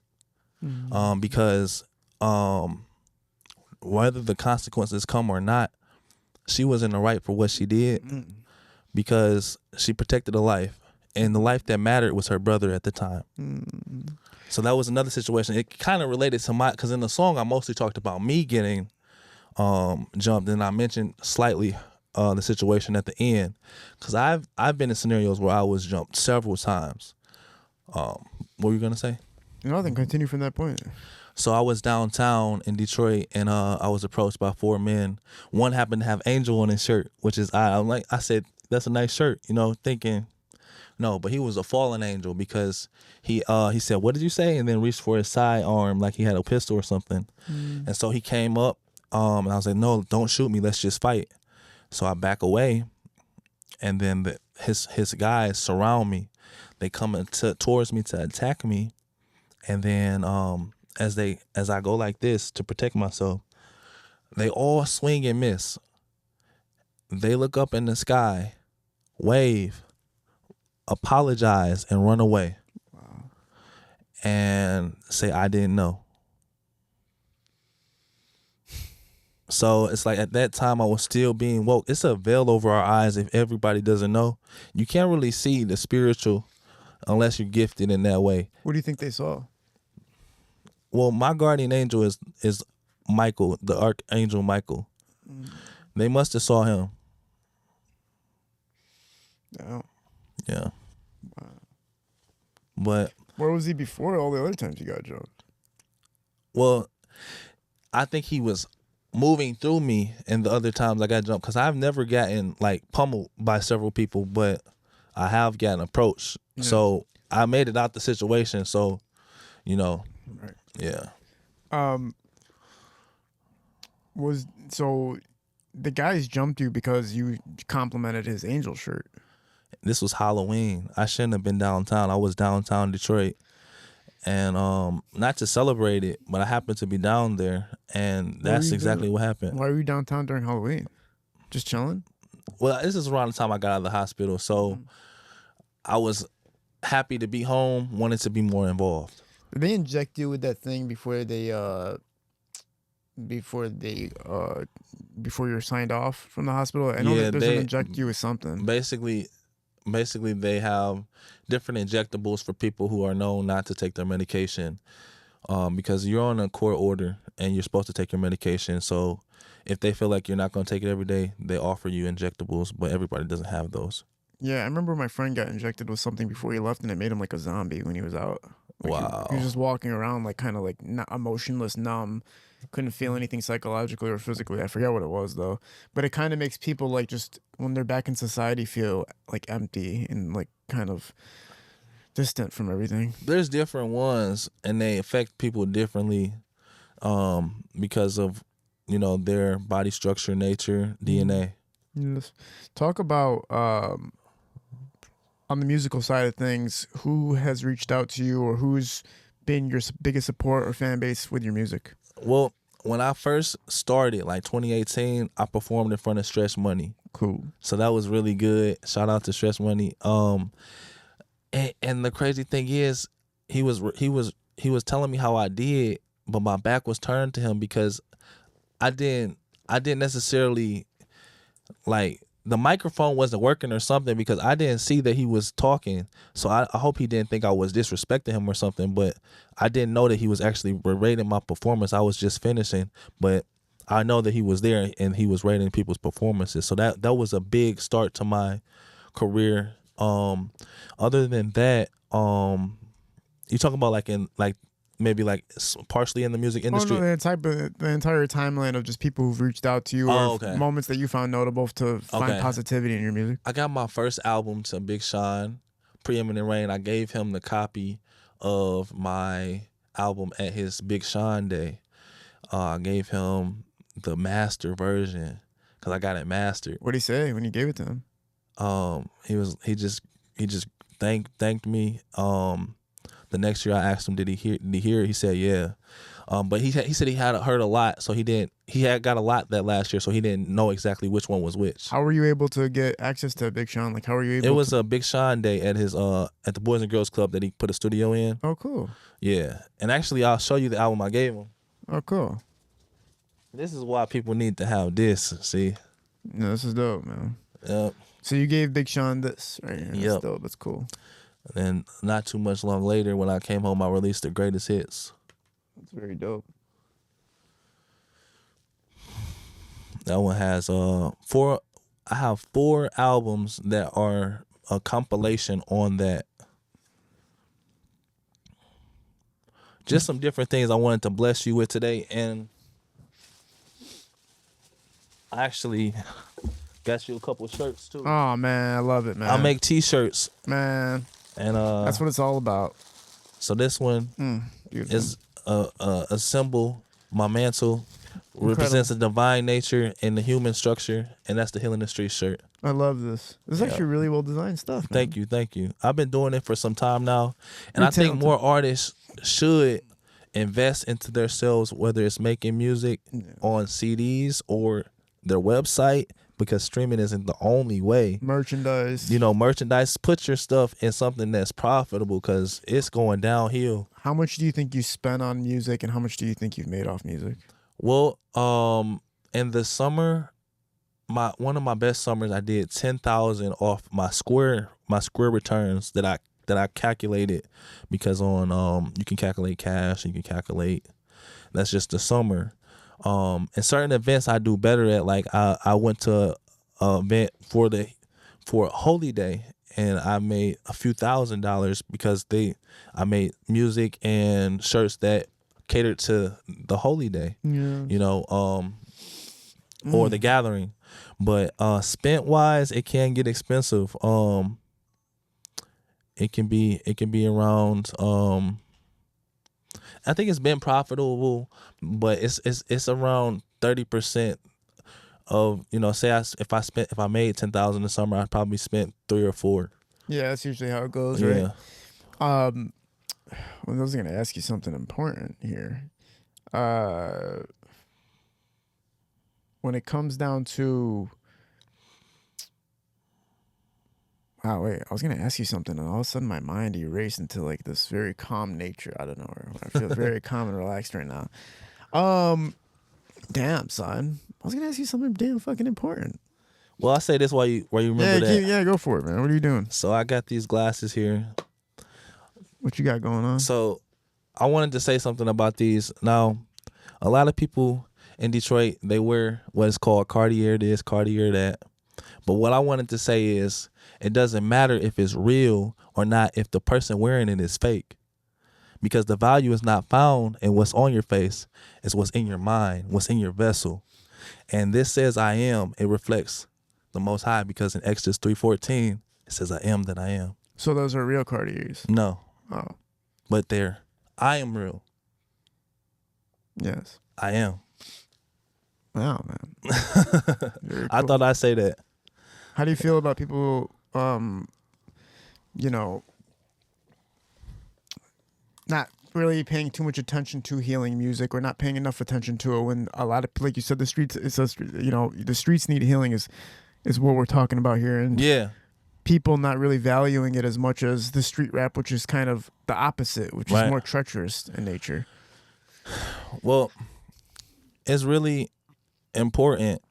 Because whether the consequences come or not, she was in the right for what she did, because she protected a life, and the life that mattered was her brother at the time. So that was another situation. It kind of related to because in the song I mostly talked about me getting jumped, and I mentioned slightly the situation at the end, because I've been in scenarios where I was jumped several times. What were you gonna say? Nothing. Continue from that point. So I was downtown in Detroit, and I was approached by 4 men. One happened to have Angel on his shirt, which is I said, that's a nice shirt, thinking no, but he was a fallen angel because he said, what did you say? And then reached for his sidearm like he had a pistol or something. And so he came up, and I was like, no, don't shoot me. Let's just fight. So I back away, and then his guys surround me. They come towards me to attack me, and then as I go like this to protect myself, they all swing and miss. They look up in the sky, wave, apologize, and run away. Wow. And say, I didn't know. So it's like at that time I was still being woke. It's a veil over our eyes if everybody doesn't know. You can't really see the spiritual unless you're gifted in that way. What do you think they saw? Well, my guardian angel is Michael, the archangel Michael. They must have saw him. Yeah. Yeah. Wow. But Where was he before all the other times you got jumped? well, I think he was moving through me and the other times I got jumped, because I've never gotten like pummeled by several people, but I have gotten approached. Yeah. So I made it out the situation. So, Right. yeah. So the guys jumped you because you complimented his angel shirt. This was Halloween. I shouldn't have been downtown. I was downtown Detroit. And not to celebrate it, but I happened to be down there, and that's exactly what happened. Why were you downtown during Halloween? Just chilling? Well, this is around the time I got out of the hospital, so I was happy to be home, wanted to be more involved. Did they inject you with that thing before you're signed off from the hospital? I know that there's an inject you with something. Basically they have different injectables for people who are known not to take their medication, because you're on a court order and you're supposed to take your medication. So if they feel like you're not going to take it every day, they offer you injectables, but everybody doesn't have those. Yeah, I remember my friend got injected with something before he left, and it made him like a zombie when he was out. Like Wow. He was just walking around like kind of like emotionless, numb, couldn't feel anything psychologically or physically. I forget what it was though. But it kind of makes people like just when they're back in society feel like empty and like kind of distant from everything. There's different ones, and they affect people differently because of, their body structure, nature, DNA. Yes. Talk about on the musical side of things, who has reached out to you or who's been your biggest support or fan base with your music? Well, when I first started, like 2018, I performed in front of Stretch Money. Cool. So that was really good. Shout out to Stretch Money. And the crazy thing is, he was telling me how I did, but my back was turned to him because I didn't necessarily, like, the microphone wasn't working or something, because I didn't see that he was talking. So I hope he didn't think I was disrespecting him or something, but I didn't know that he was actually rating my performance. I was just finishing, but I know that he was there and he was rating people's performances. So that was a big start to my career. Other than that, you talking about maybe partially in the music industry? Oh, no, the entire timeline of just people who've reached out to you or moments that you found notable to find positivity in your music. I got my first album to Big Sean, Preeminent Rain. I gave him the copy of my album at his Big Sean Day. I gave him the master version because I got it mastered. What did he say when you gave it to him? He just thanked me. The next year I asked him, did he hear it? He said, yeah. But he said he had heard a lot, so he had got a lot that last year, so he didn't know exactly which one was which. How were you able to get access to Big Sean? Like, how were you able It was a Big Sean Day at his at the Boys and Girls Club that he put a studio in. Oh, cool. Yeah. And actually, I'll show you the album I gave him. Oh, cool. This is why people need to have this, see? No, this is dope, man. Yep. So you gave Big Sean this right here. That's Yep. dope. That's cool. And not too much long later, when I came home, I released the greatest hits. That's very dope. That one has I have 4 albums that are a compilation on that. just some different things I wanted to bless you with today. And I actually got you a couple of shirts too. Oh man, I love it, man. I make t-shirts, man. and That's what it's all about. So this one Beautiful. is a symbol. My mantle represents the divine nature and the human structure, and that's the Healing the Street shirt. I love this. This is actually really well designed stuff, man. Thank you. I've been doing it for some time now, and I think more artists should invest into themselves, whether it's making music on CDs or their website, because streaming isn't the only way. Merchandise. Merchandise. Put your stuff in something that's profitable, because it's going downhill. How much do you think you spent on music, and how much do you think you've made off music? Well, in the summer, one of my best summers, I did 10,000 off my Square returns that I calculated, because on you can calculate cash, you can calculate. That's just the summer. And certain events I do better at. Like I went to an event for Holy Day, and I made a few $1,000s because I made music and shirts that catered to the Holy Day. Yeah. Or the gathering. But spent wise, it can get expensive. It can be around. I think it's been profitable, but it's around 30% of, say if I made 10,000 this summer, I probably spent 3 or 4. Yeah, that's usually how it goes, right? I was gonna ask you something important here. When it comes down to I was gonna ask you something, and all of a sudden my mind erased into like this very calm nature. I don't know. I feel very calm and relaxed right now. Damn, son. I was gonna ask you something damn fucking important. Well, I say this while you remember that. Yeah, go for it, man. What are you doing? So I got these glasses here. What you got going on? So I wanted to say something about these. Now, a lot of people in Detroit, they wear what is called Cartier this, Cartier that. But what I wanted to say is, it doesn't matter if it's real or not if the person wearing it is fake. Because the value is not found in what's on your face. It's what's in your mind, what's in your vessel. And this says I am. It reflects the Most High, because in Exodus 3:14, it says I am that I am. So those are real Cartiers? No. Oh. But I am real. Yes. I am. Wow, man. Cool. I thought I'd say that. How do you feel about people, not really paying too much attention to healing music, or not paying enough attention to it, when a lot of, like you said, the streets need healing is what we're talking about here. And yeah, people not really valuing it as much as the street rap, which is kind of the opposite, which is more treacherous in nature. Well, it's really important.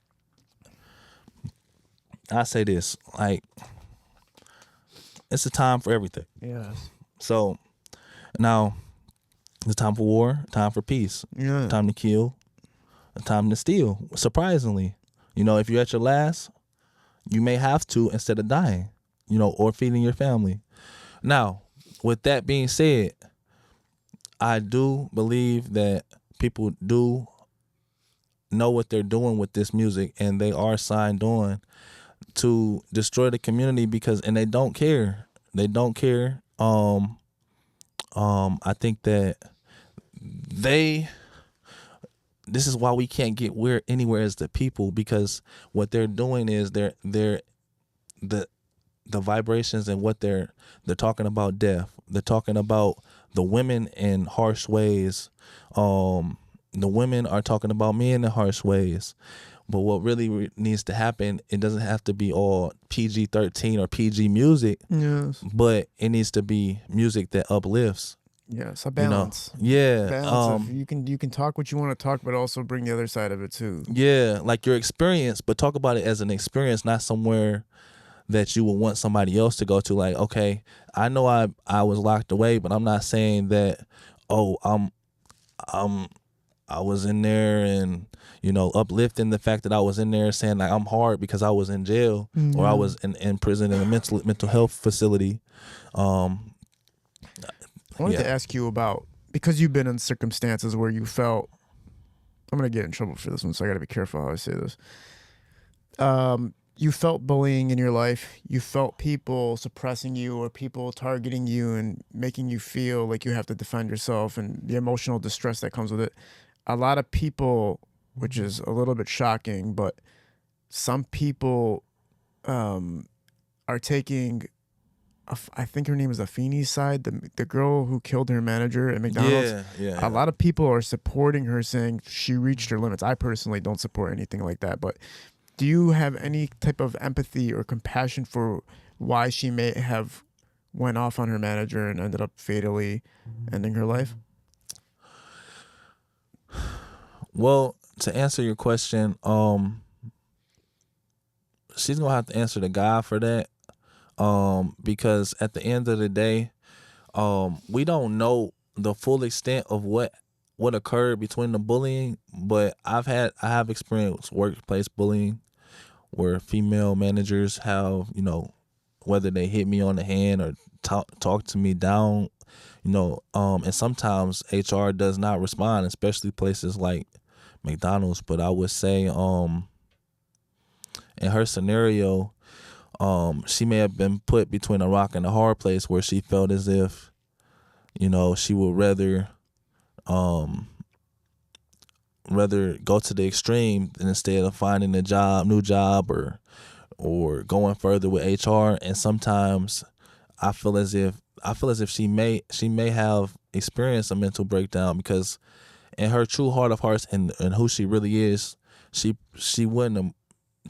I say this, like, it's a time for everything. Yes. So now it's time for war, time for peace, time to kill, time to steal. Surprisingly, if you're at your last, you may have to, instead of dying, or feeding your family. Now, with that being said, I do believe that people do know what they're doing with this music, and they are signed on to destroy the community, and they don't care. They don't care. I think that this is why we can't get anywhere as the people, because what they're doing is they're the vibrations, and what they're talking about death. They're talking about the women in harsh ways. The women are talking about men in harsh ways. But what really needs to happen, it doesn't have to be all PG-13 or PG music. Yes. But it needs to be music that uplifts. Yes, a balance. Yeah. Balance you can talk what you want to talk, but also bring the other side of it too. Yeah, like your experience, but talk about it as an experience, not somewhere that you would want somebody else to go to. Like, okay, I know I was locked away, but I'm not saying that, I was in there and, uplifting the fact that I was in there, saying like I'm hard because I was in jail, or I was in prison in a mental health facility. I wanted to ask you about, because you've been in circumstances where you felt, I'm gonna get in trouble for this one, so I gotta be careful how I say this. You felt bullying in your life. You felt people suppressing you or people targeting you and making you feel like you have to defend yourself and the emotional distress that comes with it. A lot of people, which is a little bit shocking, but some people are taking, I think her name is Afeni's side, the girl who killed her manager at McDonald's. Yeah. A lot of people are supporting her, saying she reached her limits. I personally don't support anything like that, but do you have any type of empathy or compassion for why she may have went off on her manager and ended up fatally ending her life? Well, to answer your question, she's gonna have to answer to God for that. Because at the end of the day, we don't know the full extent of what occurred between the bullying, but I have experienced workplace bullying where female managers have, whether they hit me on the hand or talk to me down, and sometimes HR does not respond, especially places like McDonald's. But I would say, in her scenario, she may have been put between a rock and a hard place where she felt as if, she would rather go to the extreme instead of finding a new job or going further with HR. And sometimes I feel as if she may have experienced a mental breakdown, because in her true heart of hearts and who she really is, she wouldn't have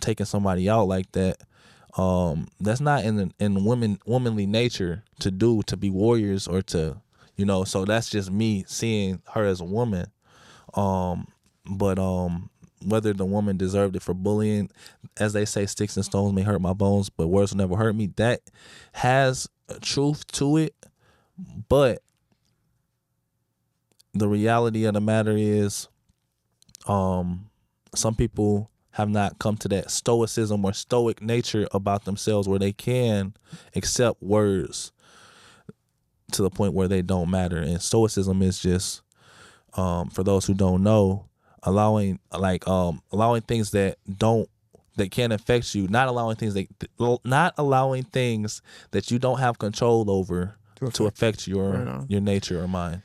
taken somebody out like that. That's not in womanly nature to do, to be warriors or to, so that's just me seeing her as a woman. But whether the woman deserved it for bullying, as they say, sticks and stones may hurt my bones, but words will never hurt me. That has a truth to it, but the reality of the matter is, some people have not come to that stoicism or stoic nature about themselves where they can accept words to the point where they don't matter. And stoicism is just, for those who don't know, allowing things that can't affect you, not allowing things that you don't have control over to affect your nature or mind.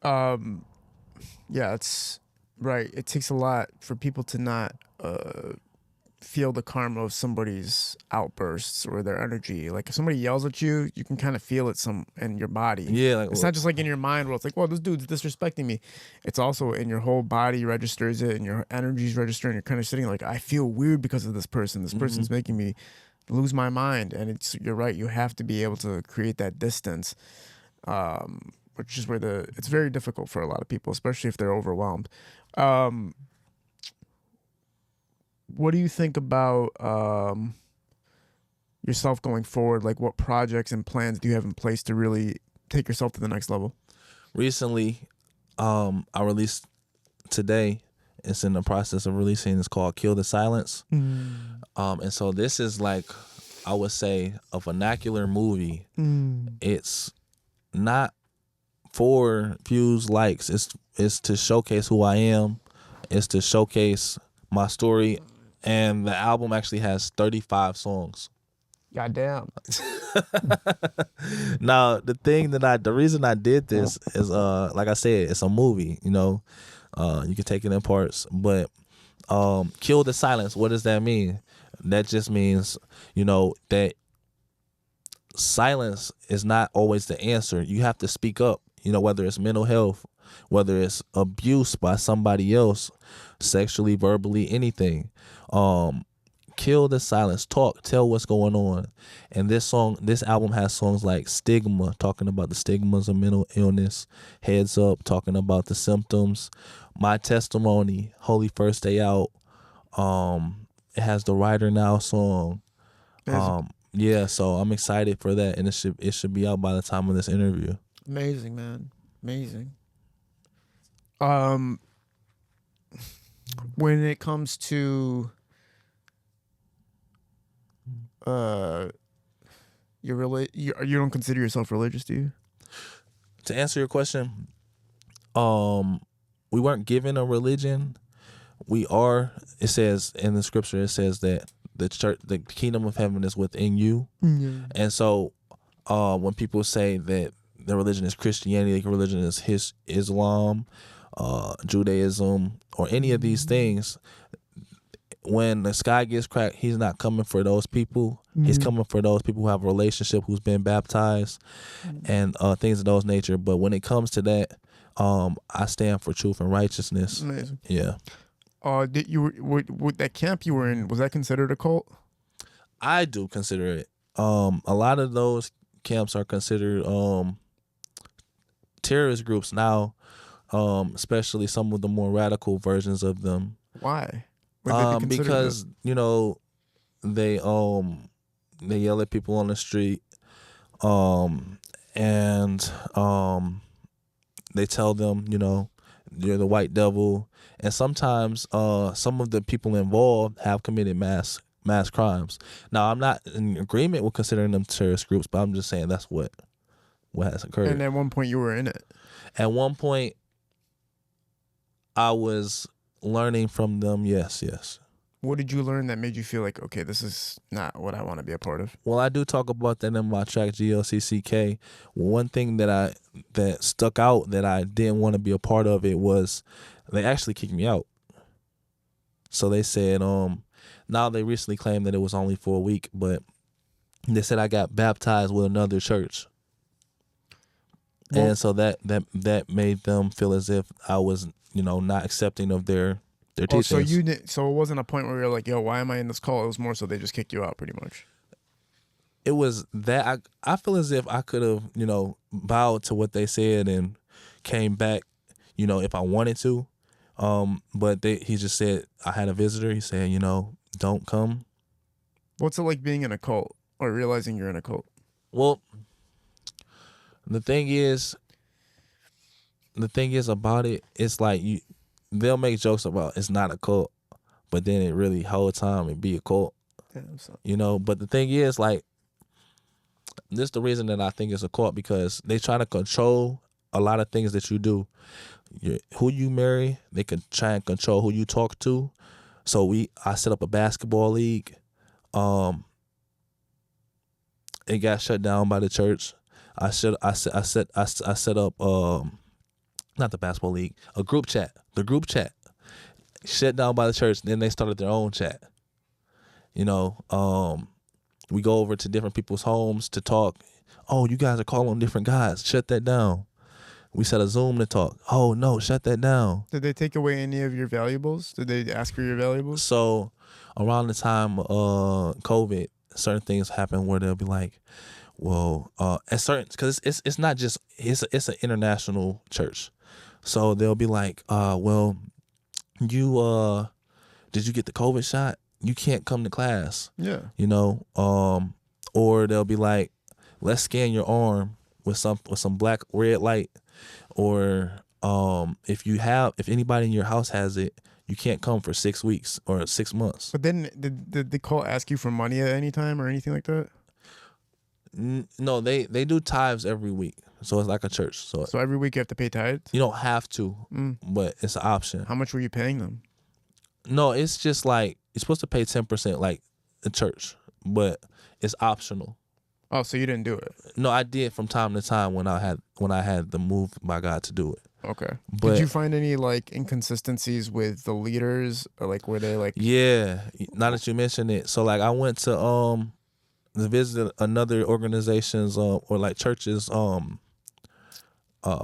Yeah, it's right. It takes a lot for people to not feel the karma of somebody's outbursts or their energy. Like if somebody yells at you, you can kind of feel it in your body. Yeah, it's not just like in your mind where it's like, well, this dude's disrespecting me. It's also in your whole body registers it, and your energy's registering. You're kind of sitting like, I feel weird because of this person. This person's making me lose my mind. And you're right. You have to be able to create that distance, which is where it's very difficult for a lot of people, especially if they're overwhelmed. What do you think about yourself going forward? Like, what projects and plans do you have in place to really take yourself to the next level? Recently, I released today. It's in the process of releasing. It's called "Kill the Silence," and so this is like, I would say, a vernacular movie. It's not for views, likes. It's to showcase who I am. It's to showcase my story. And the album actually has 35 songs. Goddamn. Now, the reason I did this is, like I said, it's a movie, you can take it in parts, but, kill the silence. What does that mean? That just means, that silence is not always the answer. You have to speak up, whether it's mental health, whether it's abuse by somebody else, sexually, verbally, anything. Kill the silence. Talk. Tell what's going on. And this album has songs like Stigma, talking about the stigmas of mental illness. Heads Up, talking about the symptoms. My Testimony, Holy First Day Out. It has the Writer Now song. Yeah, so I'm excited for that, and it should be out by the time of this interview. Amazing, man. Amazing. When it comes to you don't consider yourself religious, do you? To answer your question, we weren't given a religion. We are. It says in the scripture, it says that the church, the kingdom of heaven is within you. And so when people say that their religion is Christianity, their religion is Islam, Judaism, or any of these things, when the sky gets cracked, he's not coming for those people. He's coming for those people who have a relationship, who's been baptized, and things of those nature. But when it comes to that, I stand for truth and righteousness. Amazing. Yeah. Did you with that camp you were in? Was that considered a cult? I do consider it. A lot of those camps are considered terrorist groups now, especially some of the more radical versions of them. Why? What did they consider Because they yell at people on the street, and they tell them you're the white devil, and sometimes some of the people involved have committed mass crimes. Now, I'm not in agreement with considering them terrorist groups, but I'm just saying that's what has occurred. And at one point you were in it. At one point, I was learning from them. Yes. What did you learn that made you feel like, okay, this is not what I want to be a part of? Well, I do talk about that in my track GLCCK. One thing that stuck out that I didn't want to be a part of it was they actually kicked me out. So they said, now they recently claimed that it was only for a week, but they said I got baptized with another church. Well, and so that made them feel as if I was, not accepting of their teachings. So it wasn't a point where you're like, yo, why am I in this cult? It was more so they just kicked you out pretty much. It was that I feel as if I could have, bowed to what they said and came back, if I wanted to. But he just said, I had a visitor. He said, don't come. What's it like being in a cult or realizing you're in a cult? Well, the thing is about it, it's like they'll make jokes about it's not a cult, but then it really whole time it be a cult. Yeah, But the thing is, like, this is the reason that I think it's a cult, because they try to control a lot of things that you do. Who you marry, they can try and control who you talk to. So I set up a basketball league. It got shut down by the church. I set up not the basketball league, a group chat. The group chat shut down by the church. Then they started their own chat. We go over to different people's homes to talk. Oh, you guys are calling different guys. Shut that down. We set a Zoom to talk. Oh, no, shut that down. Did they take away any of your valuables? Did they ask for your valuables? So around the time COVID, certain things happen where they'll be like, well, at certain, because it's not just, it's an international church. So they'll be like, well, you did you get the COVID shot? You can't come to class. Yeah. Or they'll be like, let's scan your arm with some black red light. Or if anybody in your house has it, you can't come for 6 weeks or 6 months. But then did the cult ask you for money at any time or anything like that? No, they do tithes every week. So it's like a church. So every week you have to pay tithes? You don't have to, but it's an option. How much were you paying them? No, it's just like you're supposed to pay 10% like a church, but it's optional. Oh, so you didn't do it? No, I did from time to time when I had the move by God to do it. Okay. But did you find any like inconsistencies with the leaders, or like were they like? Yeah, now that you mention it, so like I went to visit another organization's or like church's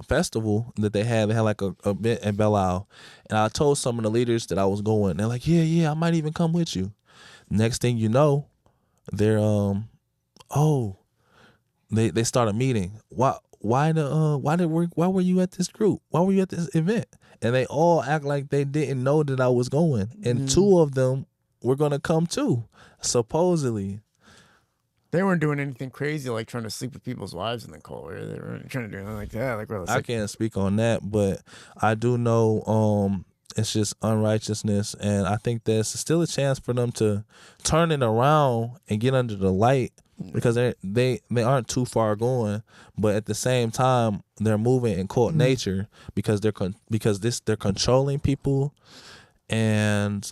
festival that they had. They had like a event in Belle Isle, and I told some of the leaders that I was going. They're like, yeah, I might even come with you. Next thing you know, they're they start a meeting. Why were you at this group? Why were you at this event? And they all act like they didn't know that I was going. And two of them were gonna come too, supposedly. They weren't doing anything crazy like trying to sleep with people's wives in the cult, or they weren't trying to do anything like that. I can't speak on that, but I do know it's just unrighteousness, and I think there's still a chance for them to turn it around and get under the light because they aren't too far going, but at the same time they're moving in cult nature because they're controlling people, and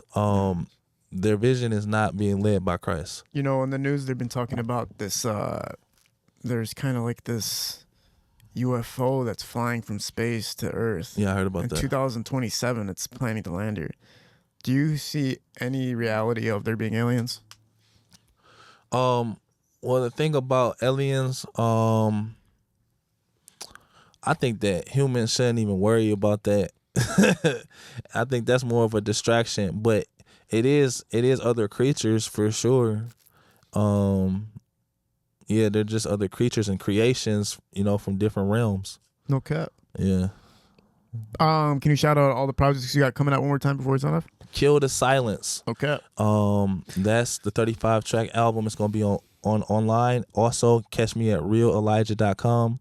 their vision is not being led by Christ. You know, in the news they've been talking about this. There's kind of like this UFO that's flying from space to Earth. Yeah, I heard about in that. 2027, it's planning to land here. Do you see any reality of there being aliens? Well, the thing about aliens, I think that humans shouldn't even worry about that. I think that's more of a distraction, but it is other creatures for sure. Yeah, they're just other creatures and creations, from different realms. No cap. Yeah. Can you shout out all the projects you got coming out one more time before it's off? Kill the Silence. Okay. That's the 35-track album. It's gonna be on online. Also, catch me at realelijah.com.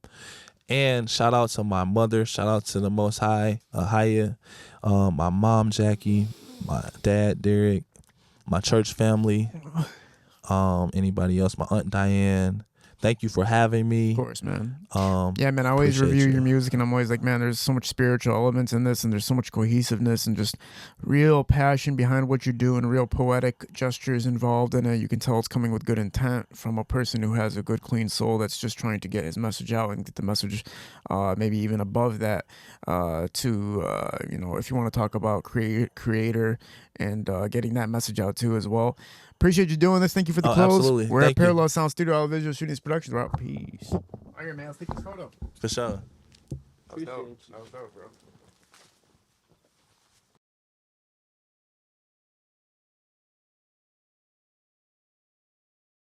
And shout out to my mother. Shout out to the Most High, Ahaya, my mom Jackie, my dad Derek, my church family. Anybody else? My aunt Diane. Thank you for having me. Of course, man. Yeah, man, I always appreciate review you. your music, and I'm always like, man, there's so much spiritual elements in this, and there's so much cohesiveness and just real passion behind what you're doing, real poetic gestures involved in it. You can tell it's coming with good intent from a person who has a good, clean soul that's just trying to get his message out and get the message maybe even above that to, if you want to talk about creator and getting that message out too as well. Appreciate you doing this. Thank you for the close. Absolutely. We're Thank at you. Parallel Sound Studio, All Visual Shootings Productions. We're out. Peace. All right, man. Let's take this photo. For sure. That was dope, bro.